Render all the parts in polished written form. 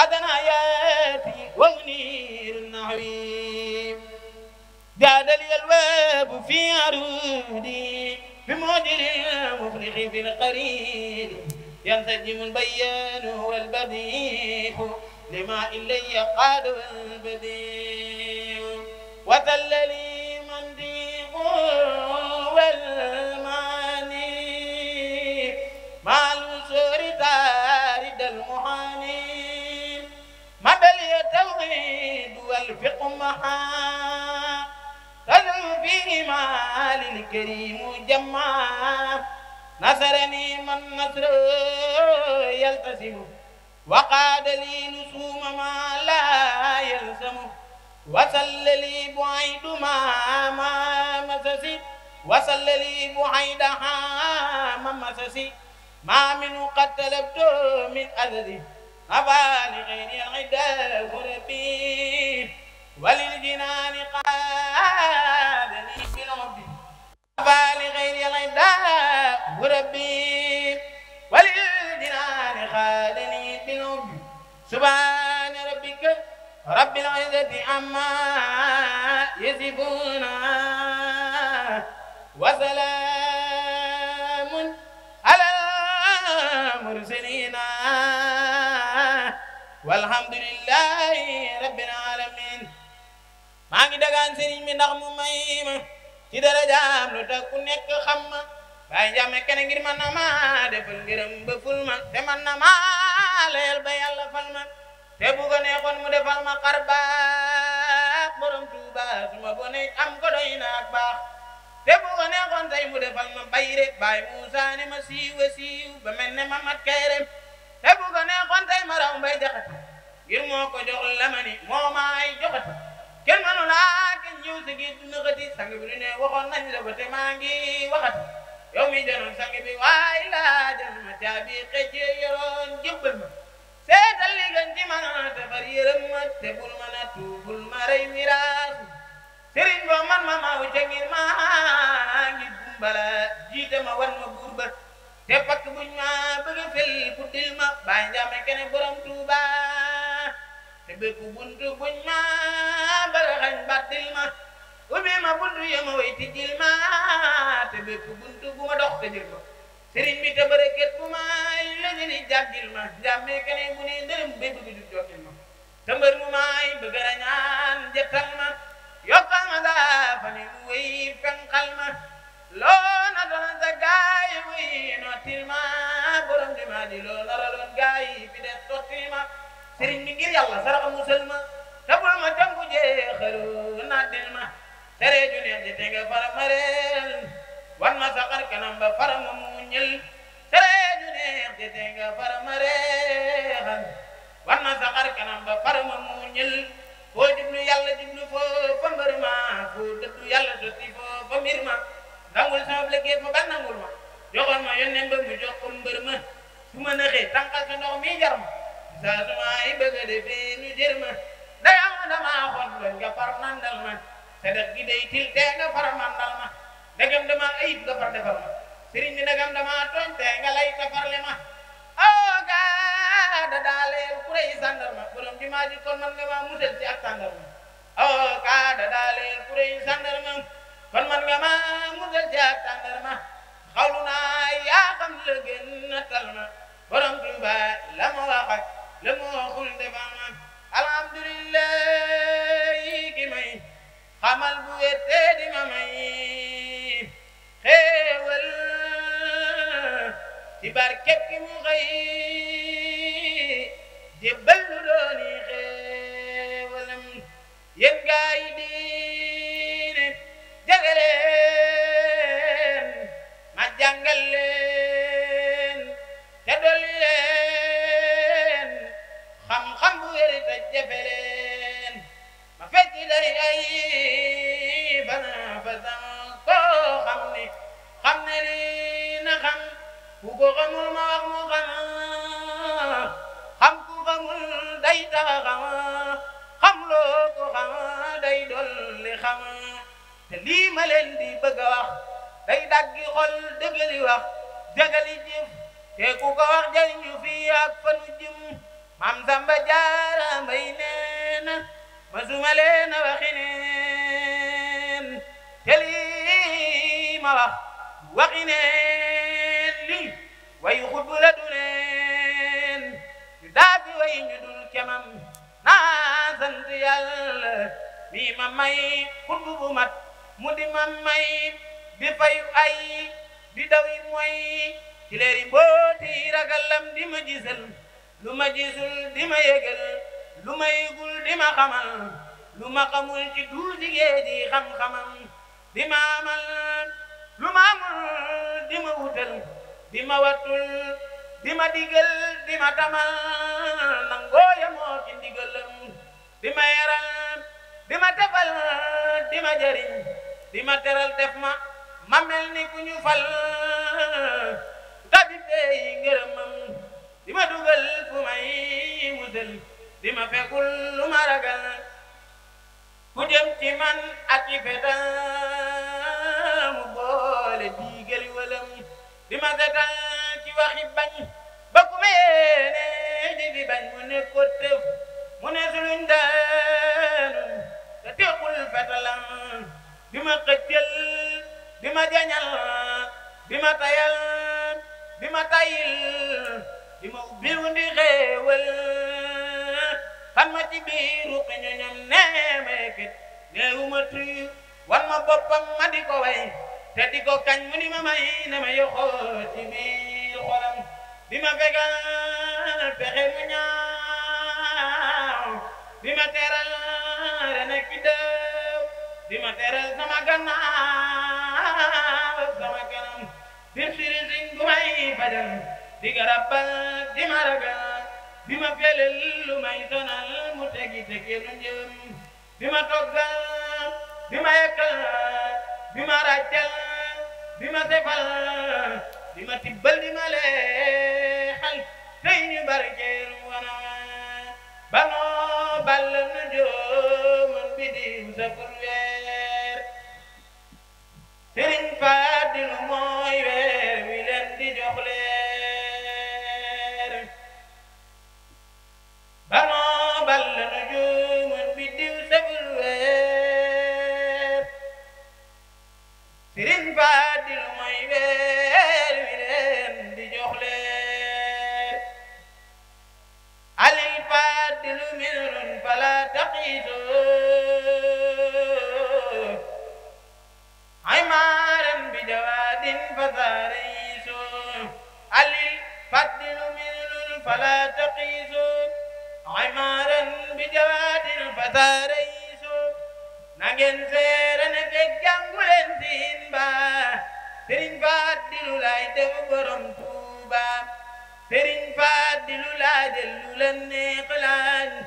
غدا ياتي ومنير النحوي جاد لي الباب في عرودي بمودر المفرح في القريب ينسجم البيان والبديع لما إلي قاد والبديع وذل لي منديق والماني مع الوسور تارد المحاني مدى التوحيد والفقه محا تلو فيهما للكريم جمع نصرني من نصر يلتزم وقاد لي لسوم ما لا يلزم وصل لي بعيد ما مسسي وصل لي بعيد ما مسسي ما من قد طلبت من أذري أبا لغير العدا غربي وللجنان قادني بالعبد أبا لغير العدا غربي وللجنان قادني بالعبد سبحان ربك رب العزة عما يصفون وسلام على المرسلين والحمد لله رب العالمين maa ngi dagaan sëriñ mi ndax mu may ma ci darajaam lu tax ku nekk xam ma Baay Njame kene ngir man na ma defal ngërëm ba ful ma te man na ma leel ba yàlla fal ma te bu ko neexoon mu defal ma xar baax borom Tuuba suma bone am ko doy na ak baax te bu ko neexoon tey mu defal ma bay rek Baay Muusa ne ma siiw siiw ba mel ne ma mat kay rek te bu ko neexoon tey ma raw Mbay Jaxate ngir moo ko jox la ma ni moo maay joxati kenn manu laa kenn ñëw si gi dina xati sang bi ne waxoon nañ la ko te maa ngi waxati yow mi janoon sang bi waay laa jan ma caabi xëcce yoroon jébbal ma seetal li gën ci man te far yërëm ma te bul ma na tuubul ma rey miraas sëriñ boo man ma maaw ca ngir maa ngi gumbala jiite ma wan ma buur ba te pakk buñ ma bëgg fel buddil ma Baay Njame kene borom Tuuba te bépp buntu buñ ma bëgg xañ baddil ma ubbi ma buntu yema way tijjil ma te bépp buntu bu ma dox te jël ma sëriñ bi te bërëkët bu may lëjëli jàggil ma Njame kene bu ne ndërëm bay bëgg du jokkil ma te mbër mu may bëgg rañaan jettal ma yokkal ma daa fa ne mu wéy fenqal ma loo na doon sa gaay wéy nottil ma borom di ma di loo naraloon gaay fi des sottil ma sëriñ bi ngir yàlla saraxa musal ma te bul ma jàngu jeexalu naddil ma tere ju neex di te nga fara ma reel wan ma saxar kanam ba fara ma muñal tere ju neex di te nga fara ma reexal wan ma saxar kanam ba fara ma muñal foo jublu yàlla jublu foo fa mbër ma foo dëddu yàlla sotti foo fa mbir ma nangul sama liggéey fa ba nangul ma joxoon ma yónnee mbër mu jox ko mbër ma su ma naxee tànqal sa ndox mi jar ma saa su ma ay bëgg a defee ñu jër ma day am damaa xool lool nga far nandal ma te def gi day til te nga far mandal ma ndegam dama ayib nga far defal ma sëriñ bi ndegam dama tooñ te nga lay tafarle ma oo gaa da daaleel ku rey sandal ma borom di maa ji kon man nga ma musal ci ak sandal ma oo gaa da daaleel ku rey sandal ma kon man nga ma musal ci ak sandal ma xawlu naa yaa xam la gën a tal ma borom Tuuba la ma wax ak la ma waxul defal ma alhamdulillahi ki may xamal bu wette di ma may xéewal ci barkeb ki mu xëy jébbal lu dooni xéewalam yéen gaa yi diine jege leen ma jàngal leen te dolli leen xam-xam bu wér te jafe leen ma fekk day ay bana fa sama koo xam ne lii na xam ku ko xamul ma wax mu xam ku xamul day tax xam loo ko xam day dolli xam te lii ma leen di bëgg a wax day daggi xol dëggali wax dëggali jëf te ku ko wax jariñu fii ak fanu jëm Maam Samba Jaara Mbay neena masuma leen a waxi neen te lii ma wax waxi neen li way xutbu la du neen ñu daafi way ñu dul kemam naa sant Yàlla mi ma may xutbu bu mat mu di ma may di fayu ay di dawi mooy ci leeri mbooti ragalam di ma gisal lu ma gisul di ma yëgal lu ma yëgul di ma xamal lu ma xamul ci duusi géeji xam-xamam di ma amal lu ma amul di ma wutal di ma wattul di ma digal di ma tamal nangoo yamoo ci ndigalam di ma yaral di ma tefal di ma jariñ di ma teral def ma mel ni ku ñu fal tabi bey ngërëmam di ma dugal fu may musal di ma fekul lu ma ragal ku jëm ci man ak i fetal mu boole diigal walam di ma setal ci waxi bañ ba ku ma yéene di fi bañ mu ne ko tëf mu ne suluñ daanu te tequl fetalam di ma xëccal di ma jañal di ma tayal di ma tayil di ma ubbil ndi xéewal fan ma ci biiru ñoñam neemekit neewuma tuy wan ma boppam ma di ko way te di ko kañ mu di ma may ne ma yoxoo ci biir xolam di ma fegal pexe mu ñaaw di ma teral rene ki deew di ma teral sama gannaaw sama kanam di siriñ bu may fajal di garabal di ma ragal di ma felel lu may sonal mu tegi lu njëm di ma toggal di ma yekkal di ma ràccal di ma sefal di ma tibbal di ma leexal tey ñu barkeel wana banoo ball nu jooman bi diw sa ful weer Sëriñ Faadilu mooy weer wi leen di jox leer banoo ball nu jooman bi diw sa ful weer Sëriñ Faadilu mooy weer wi leen di jox leer alil Faadilu milun fala taqiisu عمارا بجواد فثاريس علي الفضل من فلا تقيس عمارا بجواد فثاريس نجن سيرن فك جنگولن سينبا سرين فضل لاي دم برم توبا سرين فضل لاي دلولن نخلان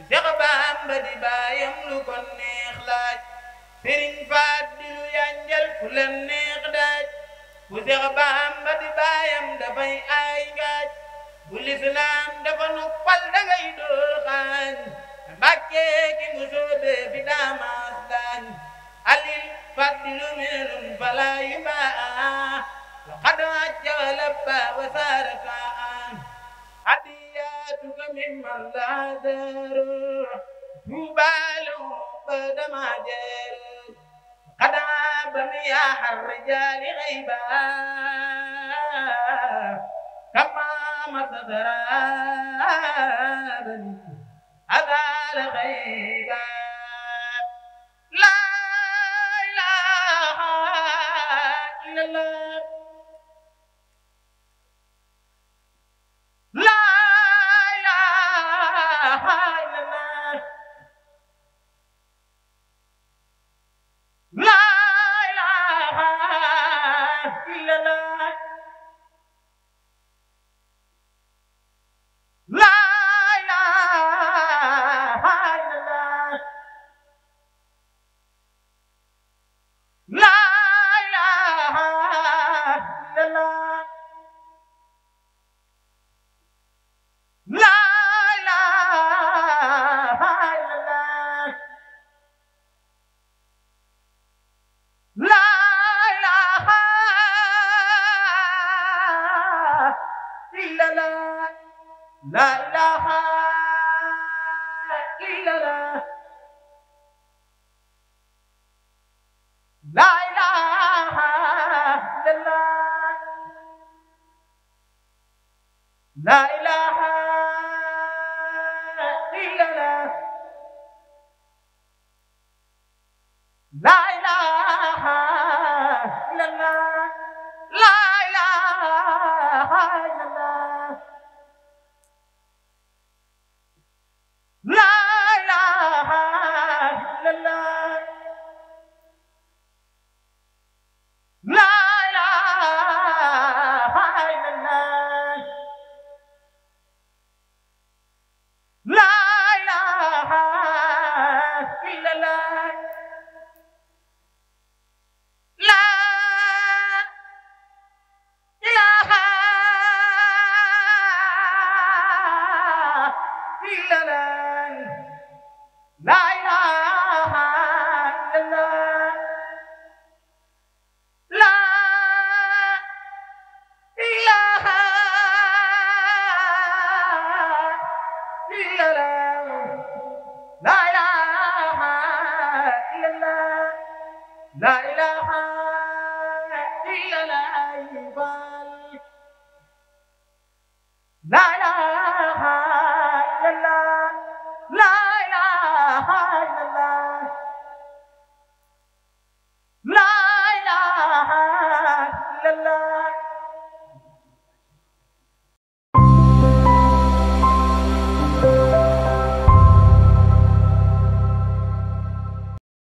سيغبام بدي بايم لكن نخلاج Sëriñ Faadilu yanjal fu la neex daaj bu Seex Bamba di baayam dafay ay ngaaj bu lislaam dafa noppal dangay door xaañ Mbàkke ki mu soobee fi daamaas daañ alil Faadilu minun fala yubaa laqad ajja wa labba wa saarataan hadiyaatuka mimman laa daaru tubaalu بدما جل قدام بمياح الرجال غيبا كما مصدرا أذال غيبا لا إله إلا الله لا إله إلا الله لا إله إلا الله لا إله إلا الله la ilaha illallah la ilaha illallah la ilaha illallah la ilaha illallah la ilaha illallah la ilaha illallah la ilaha illallah la ilaha illallah la ilaha illallah la ilaha illallah la ilaha illallah la ilaha illallah la ilaha